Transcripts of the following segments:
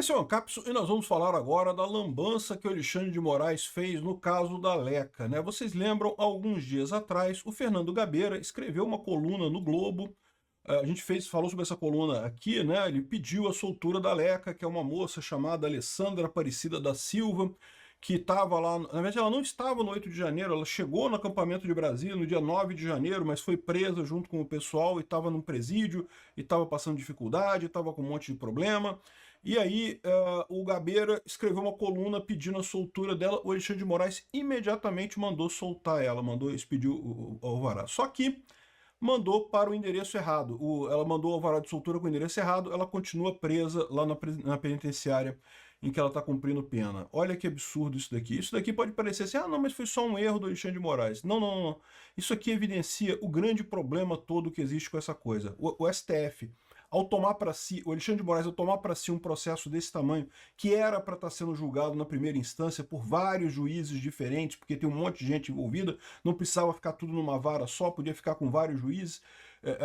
Esse é o Ancapso e nós vamos falar agora da lambança que o Alexandre de Moraes fez no caso da Leca, né? Vocês lembram, há alguns dias atrás, o Fernando Gabeira escreveu uma coluna no Globo. A gente falou sobre essa coluna aqui, né? Ele pediu a soltura da Leca, que é uma moça chamada Alessandra Aparecida da Silva, que estava lá. Na verdade, ela não estava no 8 de janeiro, ela chegou no acampamento de Brasília no dia 9 de janeiro, mas foi presa junto com o pessoal e estava num presídio, e estava passando dificuldade, estava com um monte de problema. E aí, o Gabeira escreveu uma coluna pedindo a soltura dela. O Alexandre de Moraes imediatamente mandou soltar ela, mandou expedir o alvará. Só que mandou para o endereço errado. Ela mandou o alvará de soltura com o endereço errado, ela continua presa lá na penitenciária em que ela está cumprindo pena. Olha que absurdo isso daqui. Isso daqui pode parecer assim, ah, não, mas foi só um erro do Alexandre de Moraes. Não, não, não. Isso aqui evidencia o grande problema todo que existe com essa coisa. O STF, ao tomar para si, o Alexandre de Moraes, ao tomar para si um processo desse tamanho, que era para estar sendo julgado na primeira instância por vários juízes diferentes, porque tem um monte de gente envolvida, não precisava ficar tudo numa vara só, podia ficar com vários juízes.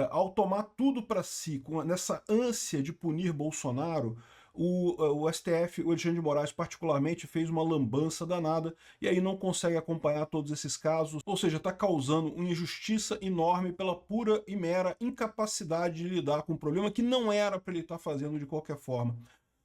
Ao tomar tudo para si, nessa ânsia de punir Bolsonaro, o STF, o Alexandre de Moraes particularmente, fez uma lambança danada e aí não consegue acompanhar todos esses casos, ou seja, está causando uma injustiça enorme pela pura e mera incapacidade de lidar com um problema que não era para ele estar fazendo de qualquer forma.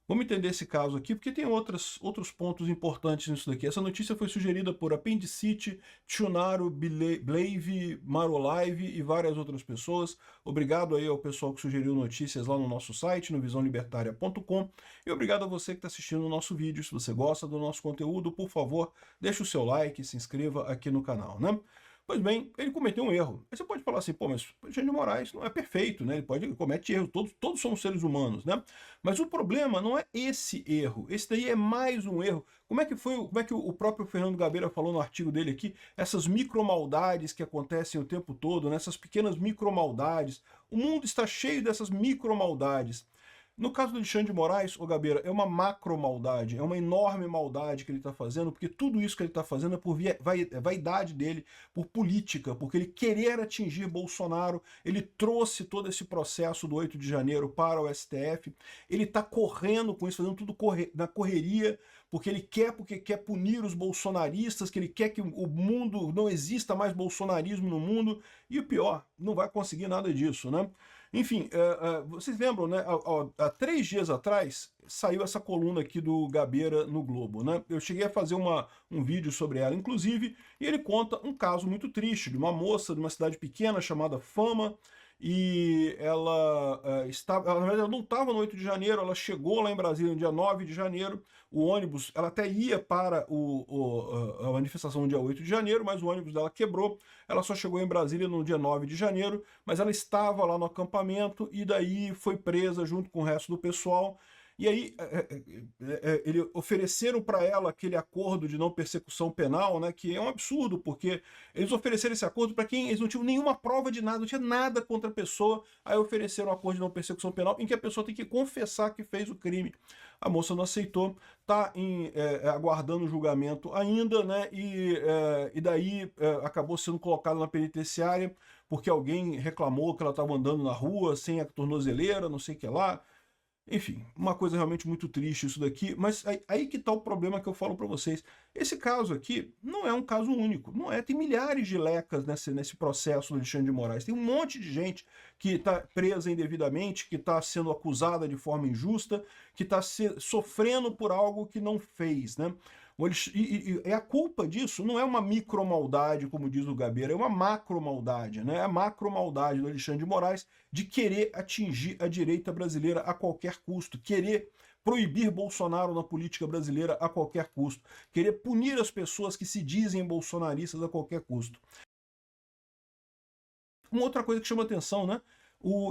Vamos entender esse caso aqui, porque tem outros pontos importantes nisso daqui. Essa notícia foi sugerida por Apendicite, Tchunaro, Blave, Marolive e várias outras pessoas. Obrigado aí ao pessoal que sugeriu notícias lá no nosso site, no visãolibertaria.com. E obrigado a você que está assistindo o nosso vídeo. Se você gosta do nosso conteúdo, por favor, deixe o seu like e se inscreva aqui no canal, né? Pois bem, ele cometeu um erro. Aí você pode falar assim, pô, mas o Alexandre de Moraes não é perfeito, né? Ele comete erros, todos somos seres humanos, né? Mas o problema não é esse erro. Esse daí é mais um erro. Como é que o próprio Fernando Gabeira falou no artigo dele aqui? Essas micromaldades que acontecem o tempo todo, né? Essas pequenas micromaldades. O mundo está cheio dessas micromaldades. No caso do Alexandre de Moraes, ô Gabeira, é uma macro maldade, é uma enorme maldade que ele está fazendo, porque tudo isso que ele está fazendo é por vaidade dele, por política, porque ele querer atingir Bolsonaro, ele trouxe todo esse processo do 8 de janeiro para o STF, ele está correndo com isso, fazendo tudo na correria, porque quer punir os bolsonaristas, que ele quer que o mundo não exista mais bolsonarismo no mundo, e o pior, não vai conseguir nada disso, né? Enfim, vocês lembram, né? Há 3 dias atrás saiu essa coluna aqui do Gabeira no Globo, né? Eu cheguei a fazer um vídeo sobre ela, inclusive, e ele conta um caso muito triste de uma moça de uma cidade pequena chamada Fama, e ela na verdade, ela não estava no 8 de janeiro, ela chegou lá em Brasília no dia 9 de janeiro, o ônibus, ela até ia para a manifestação no dia 8 de janeiro, mas o ônibus dela quebrou, ela só chegou em Brasília no dia 9 de janeiro, mas ela estava lá no acampamento e daí foi presa junto com o resto do pessoal. E aí, ofereceram para ela aquele acordo de não persecução penal, né, que é um absurdo, porque eles ofereceram esse acordo para quem eles não tinham nenhuma prova de nada, não tinha nada contra a pessoa, aí ofereceram um acordo de não persecução penal em que a pessoa tem que confessar que fez o crime. A moça não aceitou, está aguardando o julgamento ainda, né, e daí acabou sendo colocada na penitenciária porque alguém reclamou que ela estava andando na rua sem a tornozeleira, não sei o que lá. Enfim, uma coisa realmente muito triste isso daqui, mas aí que está o problema que eu falo para vocês. Esse caso aqui não é um caso único, não é, tem milhares de lecas nesse processo do Alexandre de Moraes, tem um monte de gente que está presa indevidamente, que está sendo acusada de forma injusta, que está sofrendo por algo que não fez, né? E a culpa disso não é uma micromaldade, como diz o Gabeira, é uma macromaldade, né? É a macromaldade do Alexandre de Moraes de querer atingir a direita brasileira a qualquer custo, querer proibir Bolsonaro na política brasileira a qualquer custo, querer punir as pessoas que se dizem bolsonaristas a qualquer custo. Uma outra coisa que chama atenção, né?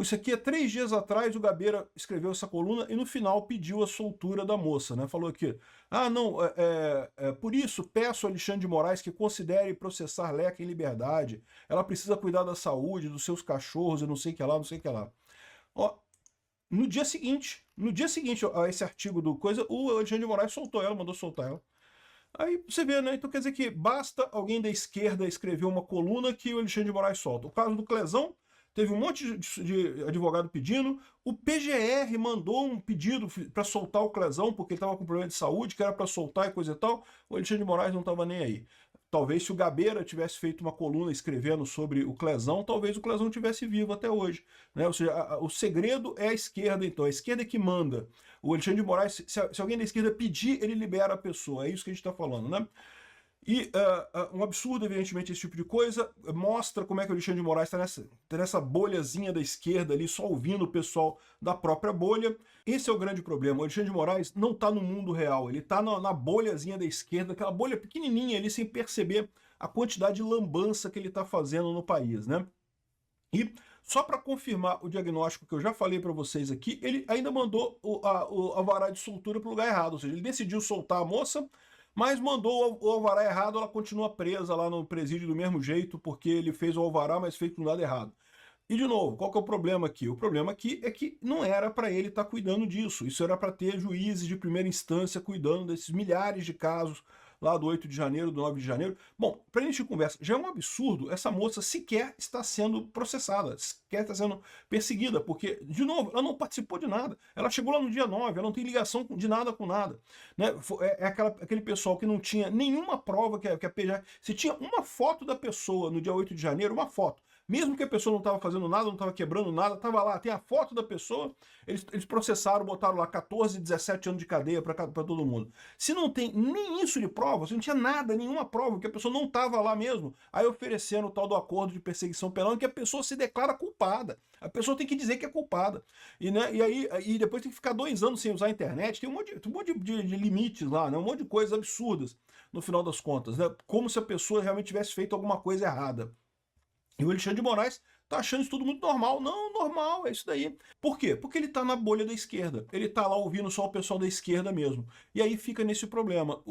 Isso aqui, há 3 dias atrás, o Gabeira escreveu essa coluna e no final pediu a soltura da moça, né? Falou aqui, ah, não, por isso peço a Alexandre de Moraes que considere processar Leca em liberdade. Ela precisa cuidar da saúde, dos seus cachorros e não sei o que lá, não sei o que lá. Ó, no dia seguinte a esse artigo do Coisa, o Alexandre de Moraes soltou ela, mandou soltar ela. Aí você vê, né? Então quer dizer que basta alguém da esquerda escrever uma coluna que o Alexandre de Moraes solta. O caso do Clezão, teve um monte de advogado pedindo, o PGR mandou um pedido para soltar o Clezão, porque ele estava com problema de saúde, que era para soltar e coisa e tal, o Alexandre de Moraes não estava nem aí. Talvez se o Gabeira tivesse feito uma coluna escrevendo sobre o Clezão, talvez o Clezão tivesse vivo até hoje, né? Ou seja, o segredo é a esquerda, então, a esquerda é que manda. O Alexandre de Moraes, se alguém da esquerda pedir, ele libera a pessoa, é isso que a gente está falando, né? E um absurdo, evidentemente, esse tipo de coisa, mostra como é que o Alexandre de Moraes tá nessa bolhazinha da esquerda ali, só ouvindo o pessoal da própria bolha. Esse é o grande problema. O Alexandre de Moraes não está no mundo real, ele está na bolhazinha da esquerda, aquela bolha pequenininha ali, sem perceber a quantidade de lambança que ele está fazendo no país, né? E só para confirmar o diagnóstico que eu já falei para vocês aqui, ele ainda mandou o alvará de soltura para o lugar errado, ou seja, ele decidiu soltar a moça, mas mandou o alvará errado, ela continua presa lá no presídio do mesmo jeito, porque ele fez o alvará, mas fez no lado errado. E, de novo, qual que é o problema aqui? O problema aqui é que não era para ele estar cuidando disso. Isso era para ter juízes de primeira instância cuidando desses milhares de casos lá do 8 de janeiro, do 9 de janeiro. Bom, para início de conversa, já é um absurdo essa moça sequer está sendo processada, sequer está sendo perseguida, porque, de novo, ela não participou de nada. Ela chegou lá no dia 9, ela não tem ligação de nada com nada. Né? É aquele pessoal que não tinha nenhuma prova que a PGR... Se tinha uma foto da pessoa no dia 8 de janeiro, uma foto, mesmo que a pessoa não estava fazendo nada, não estava quebrando nada, estava lá, tem a foto da pessoa, eles processaram, botaram lá 14, 17 anos de cadeia para todo mundo. Se não tem nem isso de prova, se não tinha nada, nenhuma prova, que a pessoa não estava lá mesmo, aí oferecendo o tal do acordo de perseguição penal, em que a pessoa se declara culpada. A pessoa tem que dizer que é culpada. E depois tem que ficar 2 anos sem usar a internet, tem um monte de limites lá, né? Um monte de coisas absurdas, no final das contas, né? Como se a pessoa realmente tivesse feito alguma coisa errada. E o Alexandre de Moraes tá achando isso tudo muito normal. Não, normal, é isso daí. Por quê? Porque ele tá na bolha da esquerda. Ele tá lá ouvindo só o pessoal da esquerda mesmo. E aí fica nesse problema.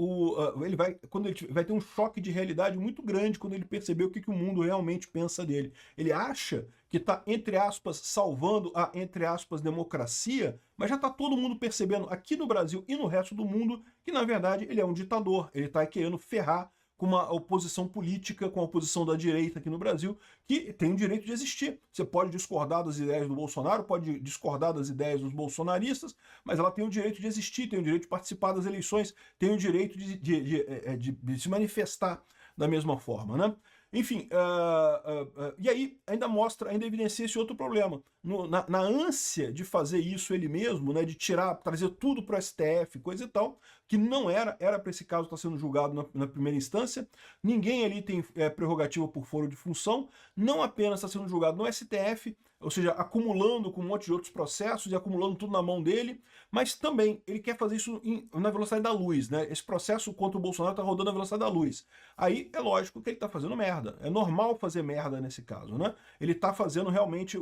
Ele vai ter um choque de realidade muito grande quando ele perceber o que o mundo realmente pensa dele. Ele acha que tá, entre aspas, salvando a, entre aspas, democracia, mas já tá todo mundo percebendo aqui no Brasil e no resto do mundo que, na verdade, ele é um ditador. Ele tá querendo ferrar com uma oposição política, com a oposição da direita aqui no Brasil, que tem o direito de existir. Você pode discordar das ideias do Bolsonaro, pode discordar das ideias dos bolsonaristas, mas ela tem o direito de existir, tem o direito de participar das eleições, tem o direito de se manifestar da mesma forma, né? Enfim, e aí ainda evidencia esse outro problema. Na ânsia de fazer isso ele mesmo, né, de trazer tudo para o STF, coisa e tal, que não era para esse caso estar sendo julgado na primeira instância, ninguém ali tem prerrogativa por foro de função, não apenas está sendo julgado no STF, ou seja, acumulando com um monte de outros processos e acumulando tudo na mão dele, mas também ele quer fazer isso na velocidade da luz, né? Esse processo contra o Bolsonaro está rodando na velocidade da luz. Aí é lógico que ele está fazendo merda. É normal fazer merda nesse caso, né? Ele está fazendo realmente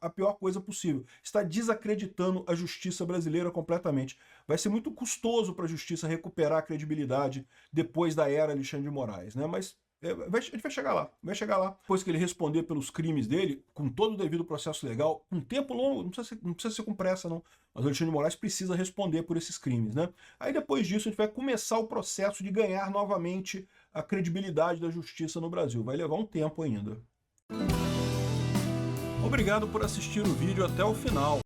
a pior coisa possível. Está desacreditando a justiça brasileira completamente. Vai ser muito custoso para a justiça recuperar a credibilidade depois da era Alexandre de Moraes, né? Mas a gente vai chegar lá, Depois que ele responder pelos crimes dele, com todo o devido processo legal, um tempo longo, não precisa ser com pressa não, mas o Alexandre de Moraes precisa responder por esses crimes, né? Aí depois disso a gente vai começar o processo de ganhar novamente a credibilidade da justiça no Brasil. Vai levar um tempo ainda. Obrigado por assistir o vídeo até o final.